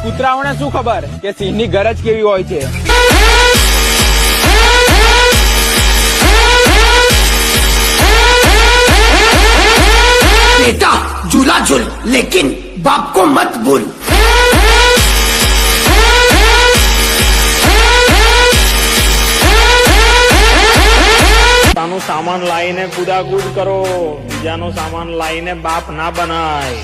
કૂતરાઓને શું ખબર કે સિંહની ગરજ કેવી હોય છે। बेटा झूला झूल लेकिन बाप को मत भूल। પોતાનું સામાન લાવીને કુદાકુદ કરો, બીજાનો સામાન લાવીને બાપ ના બનાય।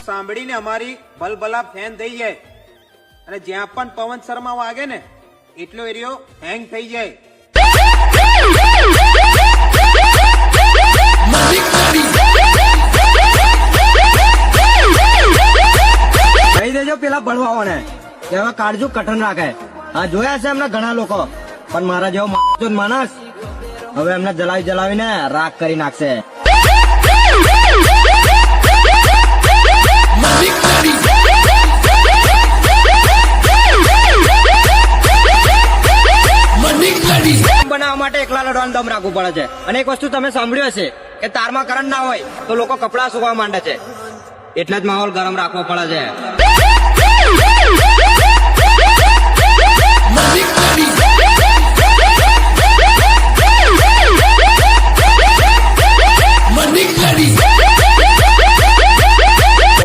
સાંભળીને અમારી ભલભલા ફેન થઈ જાય અને જ્યાં પણ પવન શર્મા વાગે ને એટલો એરિયો હેંગ થઈ જાય। કહી દેજો પેલા ભણવાઓને કે હવે કાળજું કઠણ રાખે। હા જોયા છે એમના ઘણા લોકો, પણ મારા જેવો માણસ હવે એમને જલાવીને રાખ કરી નાખશે। બનાવવા માટે એકલા લડવાનું દમ રાખવું પડે છે। અને એક વસ્તુ તમે સાંભળ્યું હશે કે તારમાં કરંટ ના હોય તો લોકો કપડા સુકવા માંડે છે, એટલે જ માહોલ ગરમ રાખવો પડે છે।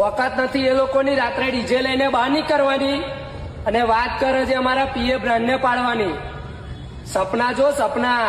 વખત નથી એ લોકોની રાત્રે ડીજે લઈને બહાર નહીં કરવાની અને વાત કરે છે અમારા પીએ બ્રાન્ડને પાડવાની। સપના જો સપના।